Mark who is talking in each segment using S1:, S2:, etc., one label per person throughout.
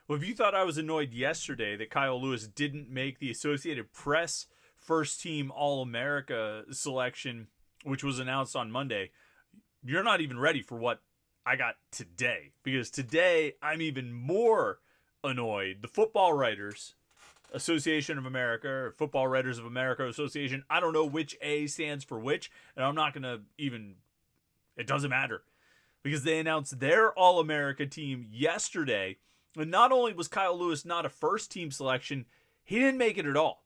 S1: Well, if you thought I was annoyed yesterday that Kyle Lewis didn't make the Associated Press first team All-America selection, which was announced on Monday, you're not even ready for what I got today. Because today I'm even more annoyed. The Football Writers Association of America, or Football Writers of America Association, I don't know which A stands for which, and I'm not going to even, it doesn't matter. Because they announced their All-America team yesterday. And not only was Kyle Lewis not a first team selection, he didn't make it at all.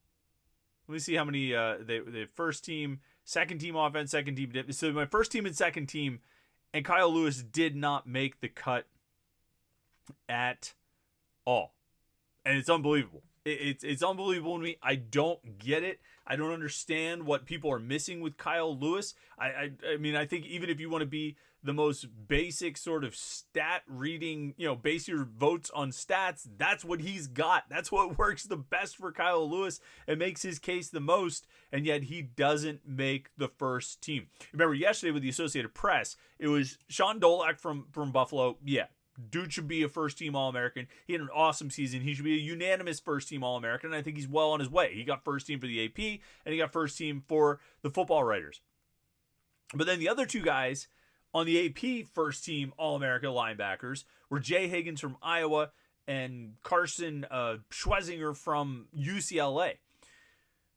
S1: Let me see how many the first team, second team offense, second team. So my first team and second team, and Kyle Lewis did not make the cut at all. And it's unbelievable. It's unbelievable to me. I don't get it. I don't understand what people are missing with Kyle Lewis. I mean, I think even if you want to be the most basic sort of stat reading, base your votes on stats, that's what he's got. That's what works the best for Kyle Lewis and makes his case the most, and yet he doesn't make the first team. Remember yesterday with the Associated Press, it was Sean Dolak from Buffalo. Yeah, dude should be a first-team All-American. He had an awesome season. He should be a unanimous first-team All-American, and I think he's well on his way. He got first team for the AP, and he got first team for the Football Writers. But then the other two guys on the AP first-team All-America linebackers were Jay Higgins from Iowa and Carson Schwezinger from UCLA.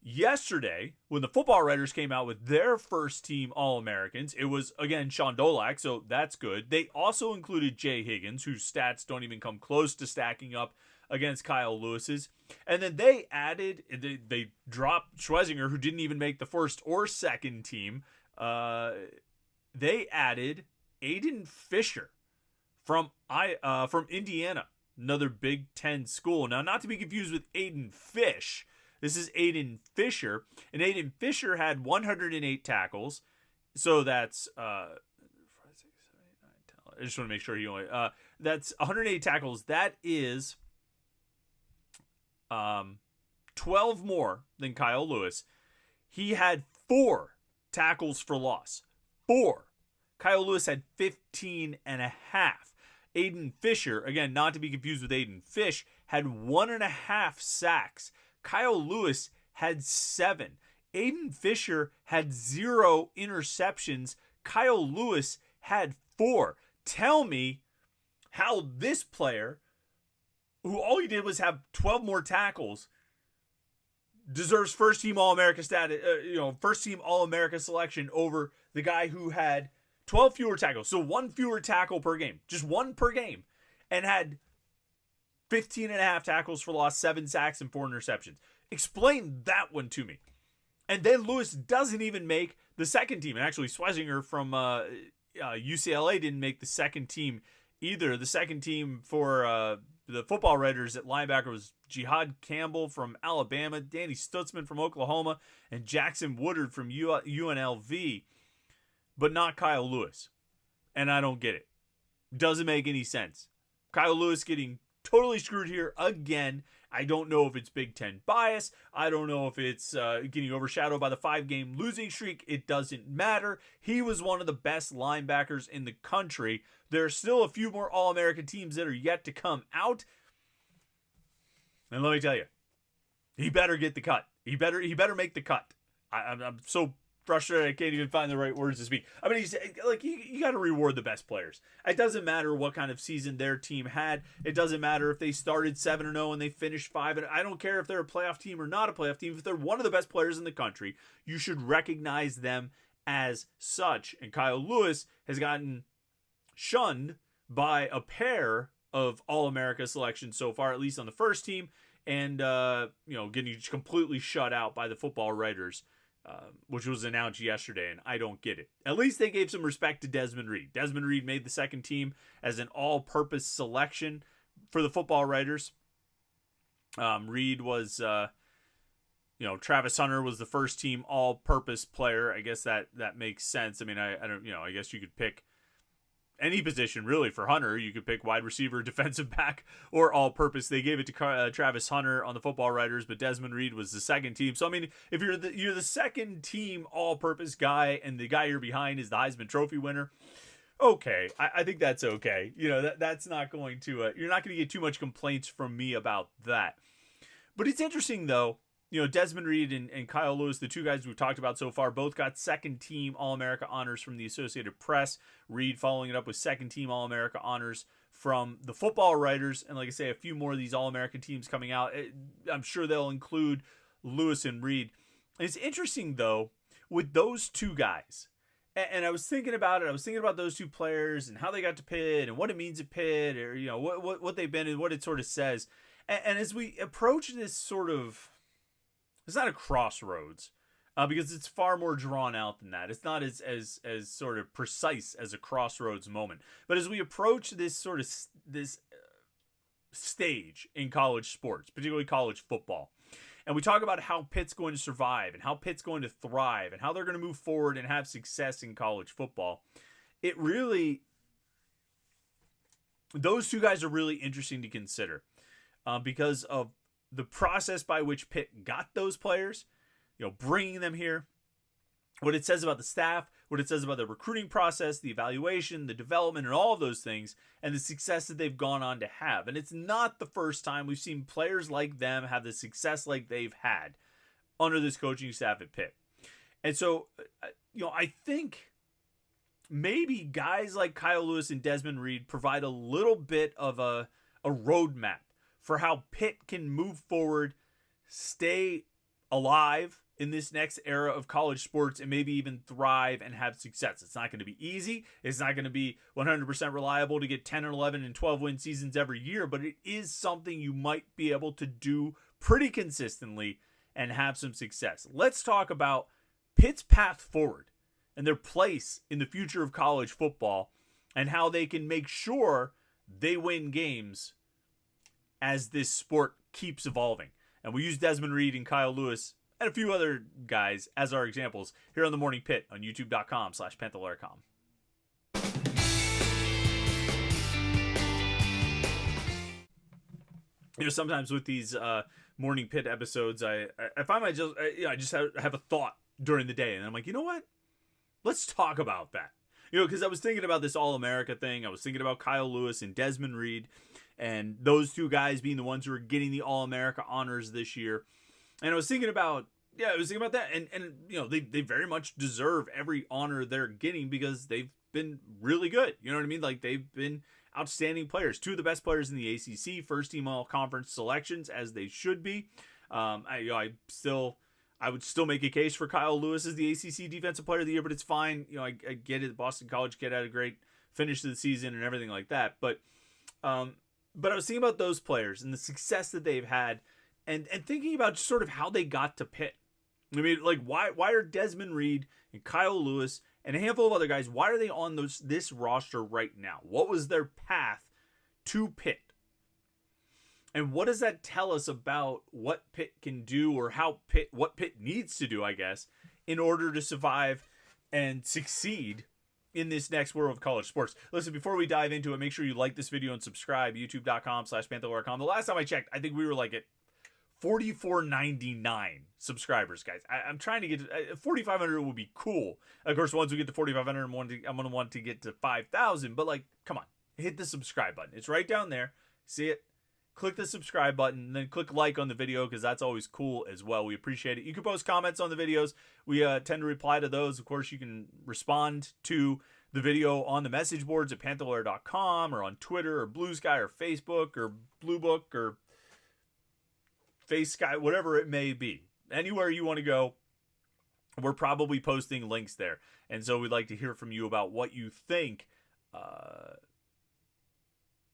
S1: Yesterday, when the Football Writers came out with their first-team All-Americans, it was, again, Sean Dolak, so that's good. They also included Jay Higgins, whose stats don't even come close to stacking up against Kyle Lewis's. And then they added, they dropped Schwezinger, who didn't even make the first or second team. They added Aiden Fisher from Indiana, another Big Ten school. Now, not to be confused with Aiden Fish. This is Aiden Fisher, and Aiden Fisher had 108 tackles. So that's I just want to make sure he only that's 108 tackles. That is 12 more than Kyle Lewis. He had 4 tackles for loss. 4. Kyle Lewis had 15 and a half. Aiden Fisher, again, not to be confused with Aiden Fish, had 1.5 sacks. Kyle Lewis had 7. Aiden Fisher had 0 interceptions. Kyle Lewis had 4. Tell me how this player, who all he did was have 12 more tackles, deserves first team All-America status, first team All-America selection over the guy who had 12 fewer tackles. So 1 fewer tackle per game, just 1 per game, and had 15 and a half tackles for loss, 7 sacks, and 4 interceptions. Explain that one to me. And then Lewis doesn't even make the second team. And actually, Schwezinger from UCLA didn't make the second team either. The second team for the Football Writers at linebacker was Jihad Campbell from Alabama, Danny Stutzman from Oklahoma, and Jackson Woodard from UNLV, but not Kyle Lewis. And I don't get it. Doesn't make any sense. Kyle Lewis getting totally screwed here again. I don't know if it's Big Ten bias. I don't know if it's getting overshadowed by the 5-game losing streak. It doesn't matter. He was one of the best linebackers in the country. There are still a few more All-American teams that are yet to come out. And let me tell you, he better get the cut. He better make the cut. I'm so frustrated I can't even find the right words to speak. I mean, you got to reward the best players. It doesn't matter what kind of season their team had. It doesn't matter if they started 7-0 and they finished 5. I don't care if they're a playoff team or not a playoff team. If they're one of the best players in the country, you should recognize them as such. And Kyle Lewis has gotten shunned by a pair of All-America selections so far, at least on the first team, and getting completely shut out by the Football Writers. Which was announced yesterday, and I don't get it. At least they gave some respect to Desmond Reid. Desmond Reid made the second team as an all-purpose selection for the Football Writers. Reid was, Travis Hunter was the first team all-purpose player. I guess that makes sense. I mean, I don't, I guess you could pick any position really for Hunter. You could pick wide receiver, defensive back, or all-purpose. They gave it to Travis Hunter on the Football Writers, but Desmond Reid was the second team. So I mean, if you're the second team all-purpose guy, and the guy you're behind is the Heisman Trophy winner, okay. I think that's okay. That's not going to, you're not going to get too much complaints from me about that. But it's interesting, though. Desmond Reid and Kyle Lewis, the two guys we've talked about so far, both got second team All-America honors from the Associated Press. Reid following it up with second team All-America honors from the Football Writers. And like I say, a few more of these All-American teams coming out. I'm sure they'll include Lewis and Reid. It's interesting, though, with those two guys. And I was thinking about it. I was thinking about those two players and how they got to Pitt and what it means at Pitt, or what they've been and what it sort of says. And as we approach this sort of, it's not a crossroads, because it's far more drawn out than that. It's not as sort of precise as a crossroads moment. But as we approach this sort of this stage in college sports, particularly college football, and we talk about how Pitt's going to survive and how Pitt's going to thrive and how they're going to move forward and have success in college football, those two guys are really interesting to consider, because of the process by which Pitt got those players, bringing them here, what it says about the staff, what it says about the recruiting process, the evaluation, the development, and all of those things, and the success that they've gone on to have. And it's not the first time we've seen players like them have the success like they've had under this coaching staff at Pitt. And so, I think maybe guys like Kyle Lewis and Desmond Reid provide a little bit of a roadmap for how Pitt can move forward, stay alive in this next era of college sports, and maybe even thrive and have success. It's not going to be easy. It's not going to be 100% reliable to get 10 or 11 and 12 win seasons every year, but it is something you might be able to do pretty consistently and have some success. Let's talk about Pitt's path forward and their place in the future of college football and how they can make sure they win games as this sport keeps evolving. And we use Desmond Reid and Kyle Lewis and a few other guys as our examples here on the Morning Pitt on youtube.com/Panther-Lair.com. Sometimes with these Morning Pitt episodes, I find I just have a thought during the day, and I'm like, you know what? Let's talk about that. Because I was thinking about this All-America thing. I was thinking about Kyle Lewis and Desmond Reid, and those two guys being the ones who are getting the All-America honors this year. And I was thinking about that. And they very much deserve every honor they're getting because they've been really good. You know what I mean? Like, they've been outstanding players. Two of the best players in the ACC, first team all-conference selections, as they should be. I would still make a case for Kyle Lewis as the ACC Defensive Player of the Year, but it's fine. I get it. Boston College kid had a great finish to the season and everything like that. But I was thinking about those players and the success that they've had, and thinking about sort of how they got to Pitt. I mean, like, why are Desmond Reid and Kyle Lewis and a handful of other guys, why are they on this roster right now? What was their path to Pitt? And what does that tell us about what Pitt can do, or what Pitt needs to do, I guess, in order to survive and succeed in this next world of college sports? Listen, before we dive into it, make sure you like this video and subscribe, youtube.com/Panther-Lair.com. The last time I checked, I think we were like at 4,499 subscribers, guys. I'm trying to get to 4,500 would be cool. Of course, once we get to 4,500, I'm going to want to get to 5,000. But, like, come on, hit the subscribe button. It's right down there. See it? Click the subscribe button, and then click like on the video, because that's always cool as well. We appreciate it. You can post comments on the videos. We tend to reply to those. Of course, you can respond to the video on the message boards at Panther-Lair.com, or on Twitter, or Blue Sky, or Facebook, or Blue Book, or Face Sky, whatever it may be. Anywhere you want to go, we're probably posting links there. And so we'd like to hear from you about what you think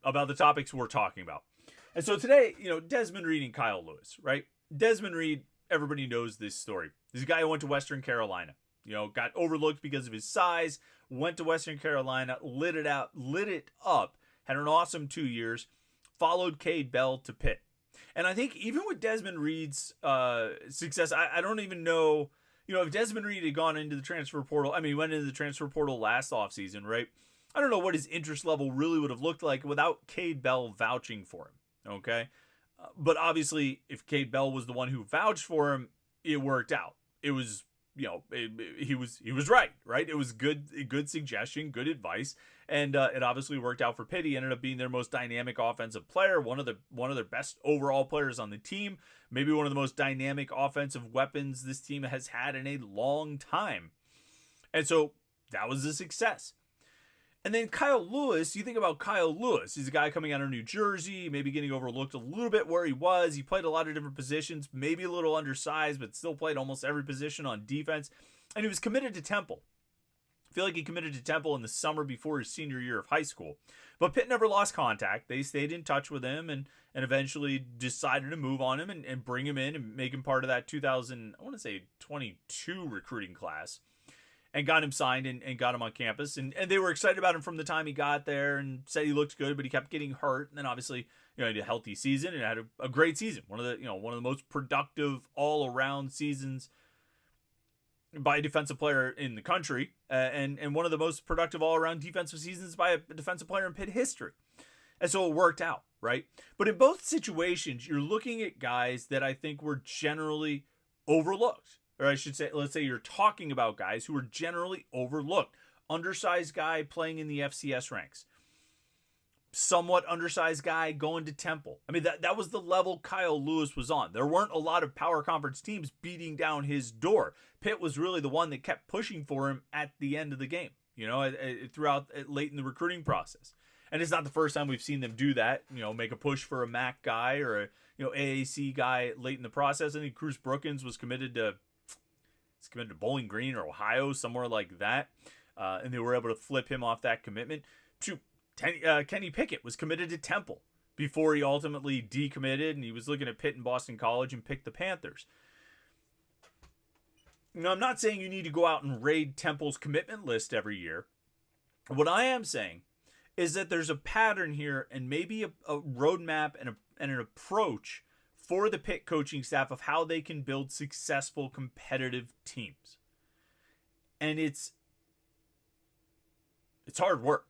S1: about the topics we're talking about. And so today, Desmond Reid and Kyle Lewis, right? Desmond Reid, everybody knows this story. He's a guy who went to Western Carolina, got overlooked because of his size, went to Western Carolina, lit it up, had an awesome 2 years, followed Cade Bell to Pitt. And I think even with Desmond Reid's success, I don't even know, if Desmond Reid had gone into the transfer portal, he went into the transfer portal last offseason, right? I don't know what his interest level really would have looked like without Cade Bell vouching for him. Okay. But obviously, if Cade Bell was the one who vouched for him, it worked out. It was he was right. It was good suggestion, good advice, and it obviously worked out for Pitt. He ended up being their most dynamic offensive player, one of their best overall players on the team, maybe one of the most dynamic offensive weapons this team has had in a long time, and so that was a success. And then Kyle Lewis, you think about Kyle Lewis. He's a guy coming out of New Jersey, maybe getting overlooked a little bit where he was. He played a lot of different positions, maybe a little undersized, but still played almost every position on defense. And he was committed to Temple. I feel like he committed to Temple in the summer before his senior year of high school. But Pitt never lost contact. They stayed in touch with him and eventually decided to move on him and bring him in and make him part of that 2022 recruiting class. And got him signed and got him on campus. And they were excited about him from the time he got there and said he looked good, but he kept getting hurt. And then obviously, he had a healthy season and had a great season. One of the most productive all-around seasons by a defensive player in the country. And one of the most productive all-around defensive seasons by a defensive player in Pitt history. And so it worked out, right? But in both situations, you're looking at guys that I think were generally overlooked. Or I should say, let's say you're talking about guys who were generally overlooked. Undersized guy playing in the FCS ranks. Somewhat undersized guy going to Temple. I mean, that was the level Kyle Lewis was on. There weren't a lot of power conference teams beating down his door. Pitt was really the one that kept pushing for him at the end of the game, throughout late in the recruiting process. And it's not the first time we've seen them do that, make a push for a MAC guy or a AAC guy late in the process. I think Cruz Brookins was committed to Bowling Green or Ohio, somewhere like that. And they were able to flip him off that commitment. Kenny Pickett was committed to Temple before he ultimately decommitted, and he was looking at Pitt and Boston College and picked the Panthers. Now, I'm not saying you need to go out and raid Temple's commitment list every year. What I am saying is that there's a pattern here and maybe a roadmap and an approach for the Pitt coaching staff of how they can build successful competitive teams. And it's hard work.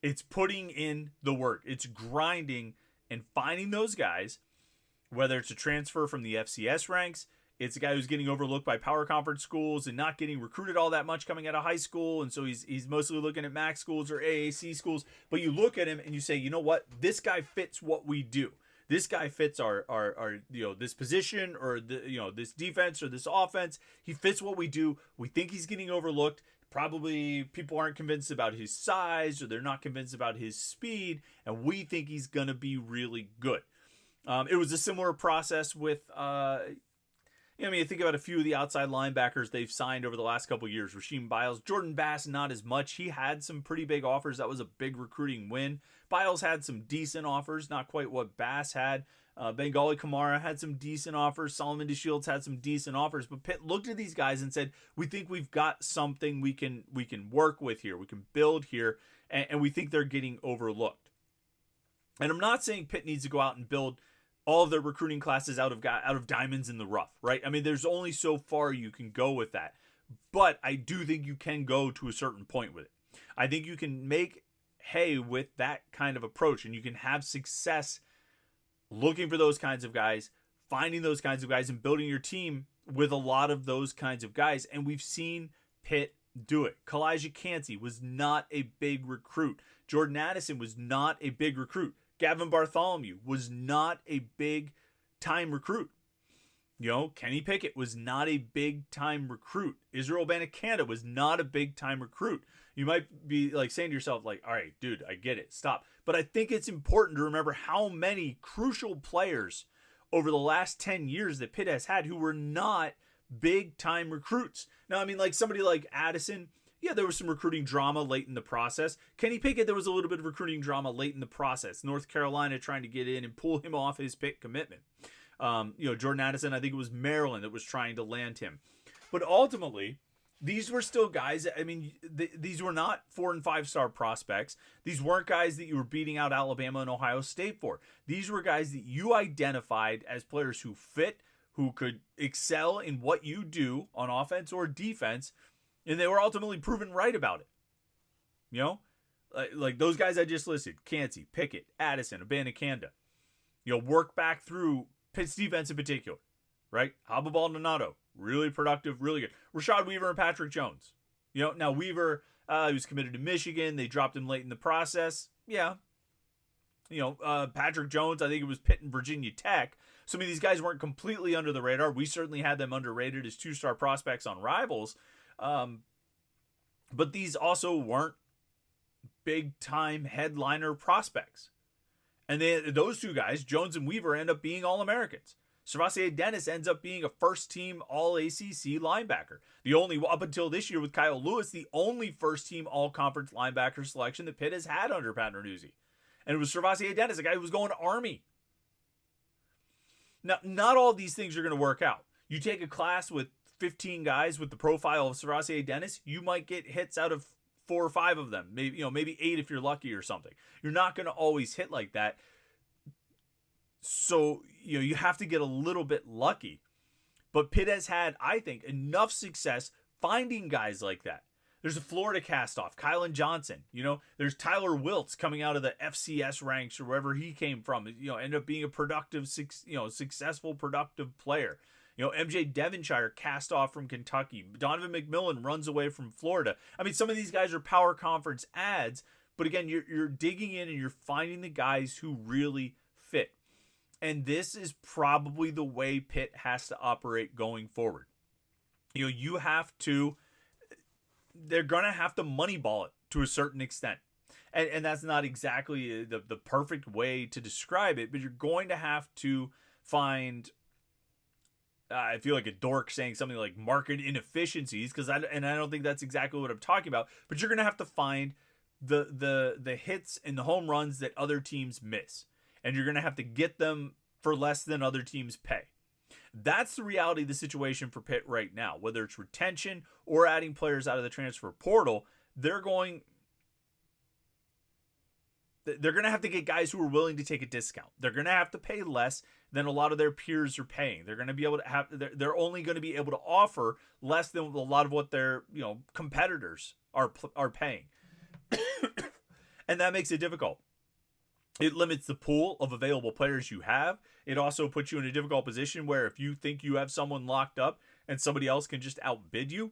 S1: It's putting in the work. It's grinding and finding those guys, whether it's a transfer from the FCS ranks, it's a guy who's getting overlooked by power conference schools and not getting recruited all that much coming out of high school. And so he's mostly looking at MAC schools or AAC schools. But you look at him and you say, you know what? This guy fits what we do. This guy fits our this position or this defense or this offense. He fits what we do. We think he's getting overlooked. Probably people aren't convinced about his size or they're not convinced about his speed, and we think he's gonna be really good. It was a similar process with you think about a few of the outside linebackers they've signed over the last couple of years. Rasheem Biles, Jordan Bass, not as much. He had some pretty big offers. That was a big recruiting win. Biles had some decent offers, not quite what Bass had. Bengali Kamara had some decent offers. Solomon DeShields had some decent offers. But Pitt looked at these guys and said, we think we've got something we can work with here. We can build here. And we think they're getting overlooked. And I'm not saying Pitt needs to go out and build all of their recruiting classes out of diamonds in the rough, right? I mean, there's only so far you can go with that. But I do think you can go to a certain point with it. I think you can make hay with that kind of approach, and you can have success looking for those kinds of guys, finding those kinds of guys, and building your team with a lot of those kinds of guys. And we've seen Pitt do it. Kalijah Cansey was not a big recruit. Jordan Addison was not a big recruit. Gavin Bartholomew was not a big-time recruit. Kenny Pickett was not a big-time recruit. Israel Abanikanda was not a big-time recruit. You might be saying to yourself, all right, dude, I get it. Stop. But I think it's important to remember how many crucial players over the last 10 years that Pitt has had who were not big-time recruits. Now, I mean, somebody like Addison, yeah, there was some recruiting drama late in the process. Kenny Pickett, there was a little bit of recruiting drama late in the process. North Carolina trying to get in and pull him off his Pitt commitment. Jordan Addison, I think it was Maryland that was trying to land him. But ultimately, these were still guys, I mean, these were not 4- and 5-star prospects. These weren't guys that you were beating out Alabama and Ohio State for. These were guys that you identified as players who fit, who could excel in what you do on offense or defense, and they were ultimately proven right about it. Like those guys I just listed, Cansey, Pickett, Addison, Abanikanda. Work back through Pitt's defense in particular. right? Haba Baldonado, really productive, really good. Rashad Weaver and Patrick Jones. Now Weaver, he was committed to Michigan. They dropped him late in the process. Yeah. Patrick Jones, I think it was Pitt and Virginia Tech. Some of these guys weren't completely under the radar. We certainly had them underrated as 2-star prospects on Rivals. But these also weren't big-time headliner prospects. And those two guys, Jones and Weaver, end up being All-Americans. Servassier Dennis ends up being a first-team All-ACC linebacker. Up until this year with Kyle Lewis, the only first-team All-Conference linebacker selection that Pitt has had under Pat Narduzzi. And it was Servassier Dennis, a guy who was going to Army. Now, not all these things are going to work out. You take a class with 15 guys with the profile of Servassier Dennis, you might get hits out of 4 or 5 of them. Maybe 8 if you're lucky or something. You're not going to always hit like that. So, you have to get a little bit lucky. But Pitt has had, I think, enough success finding guys like that. There's a Florida cast-off, Kylan Johnson. There's Tyler Wiltz coming out of the FCS ranks or wherever he came from. Ended up being a productive, successful, productive player. MJ Devonshire cast off from Kentucky. Donovan McMillan runs away from Florida. I mean, some of these guys are power conference ads, but again, you're digging in and you're finding the guys who really fit. And this is probably the way Pitt has to operate going forward. They're going to have to moneyball it to a certain extent. And that's not exactly the perfect way to describe it, but you're going to have to find, I feel like a dork saying something like market inefficiencies, I don't think that's exactly what I'm talking about, but you're going to have to find the hits and the home runs that other teams miss. And you're going to have to get them for less than other teams pay. That's the reality of the situation for Pitt right now. Whether it's retention or adding players out of the transfer portal, they're going to have to get guys who are willing to take a discount. They're going to have to pay less than a lot of their peers are paying. They're going to be able to they're only going to be able to offer less than a lot of what their competitors are paying. And that makes it difficult. It limits the pool of available players you have. It also puts you in a difficult position where if you think you have someone locked up and somebody else can just outbid you,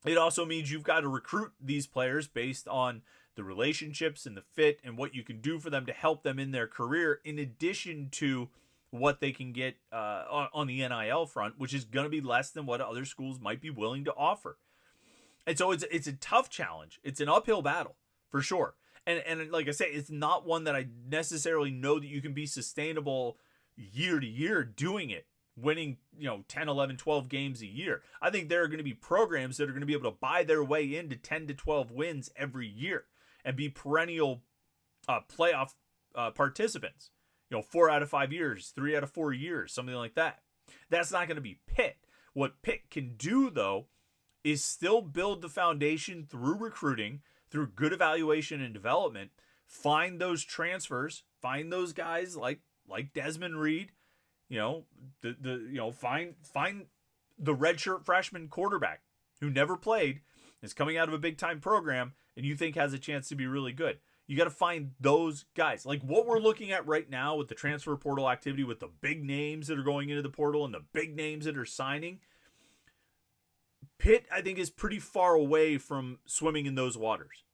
S1: it also means you've got to recruit these players based on the relationships and the fit and what you can do for them to help them in their career, in addition to what they can get on the NIL front, which is going to be less than what other schools might be willing to offer. And so it's a tough challenge. It's an uphill battle for sure. And like I say, it's not one that I necessarily know that you can be sustainable year to year doing it, winning 10, 11, 12 games a year. I think there are going to be programs that are going to be able to buy their way into 10 to 12 wins every year and be perennial playoff participants. 4 out of 5 years, 3 out of 4 years, something like that. That's not going to be Pitt. What Pitt can do, though, is still build the foundation through recruiting, through good evaluation and development, find those transfers, find those guys like Desmond Reid, find the redshirt freshman quarterback who never played, is coming out of a big time program, and you think has a chance to be really good. You got to find those guys. Like what we're looking at right now with the transfer portal activity, with the big names that are going into the portal and the big names that are signing. Pitt, I think, is pretty far away from swimming in those waters.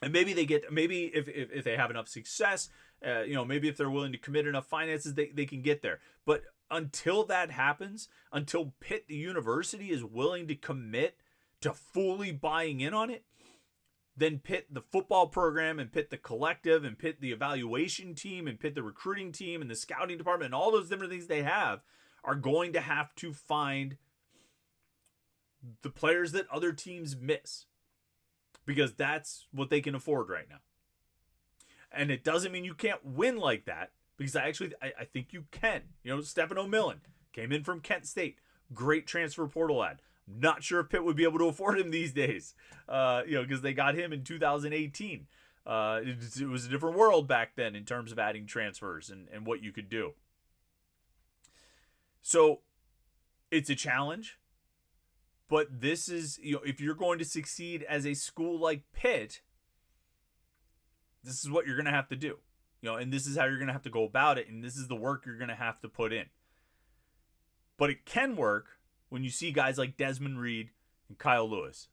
S1: And maybe if they have enough success, maybe if they're willing to commit enough finances, they can get there. But until that happens, until Pitt, the university, is willing to commit to fully buying in on it, then Pitt, the football program, and Pitt, the collective, and Pitt, the evaluation team, and Pitt, the recruiting team, and the scouting department, and all those different things they have, are going to have to find the players that other teams miss, because that's what they can afford right now. And it doesn't mean you can't win like that, because I think you can. Stephen O'Millan came in from Kent State, great transfer portal ad. Not sure if Pitt would be able to afford him these days, because they got him in 2018. It was a different world back then in terms of adding transfers and what you could do. So it's a challenge. But this is, if you're going to succeed as a school like Pitt, this is what you're going to have to do. And this is how you're going to have to go about it, and this is the work you're going to have to put in. But it can work when you see guys like Desmond, Reid, and Kyle Lewis.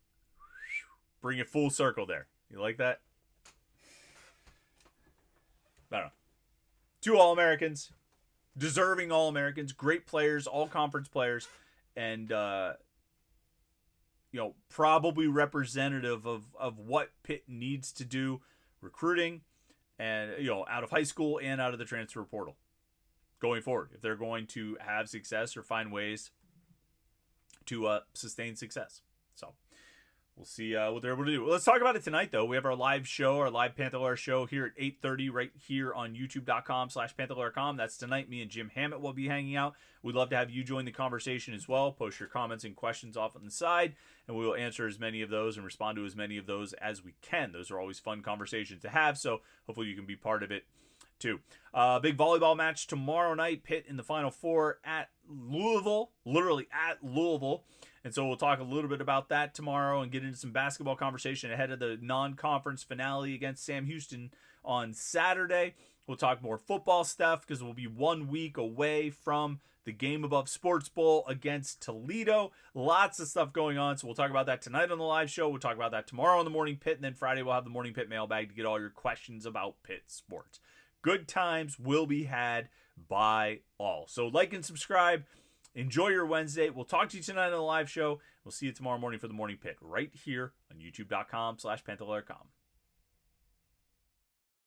S1: Bring it full circle there. You like that? I don't know. 2 All-Americans. Deserving All-Americans. Great players. All-conference players. And, probably representative of what Pitt needs to do recruiting and, out of high school and out of the transfer portal going forward, if they're going to have success or find ways to sustain success. So we'll see what they're able to do. Let's talk about it tonight, though. We have our live show, our live Panther-Lair show here at 8:30 right here on youtube.com/Panther-Lair.com. That's tonight. Me and Jim Hammett will be hanging out. We'd love to have you join the conversation as well. Post your comments and questions off on the side, and we will answer as many of those and respond to as many of those as we can. Those are always fun conversations to have, so hopefully you can be part of it too. Big volleyball match tomorrow night. Pitt in the Final Four at Louisville, literally at Louisville. And so we'll talk a little bit about that tomorrow and get into some basketball conversation ahead of the non-conference finale against Sam Houston on Saturday. We'll talk more football stuff because we'll be 1 week away from the Game Above Sports Bowl against Toledo. Lots of stuff going on. So we'll talk about that tonight on the live show. We'll talk about that tomorrow on the Morning Pitt. And then Friday we'll have the Morning Pitt mailbag to get all your questions about Pitt sports. Good times will be had by all. So like and subscribe. Enjoy your Wednesday. We'll talk to you tonight on the live show. We'll see you tomorrow morning for the Morning Pitt right here on youtube.com/Panther-Lair.com.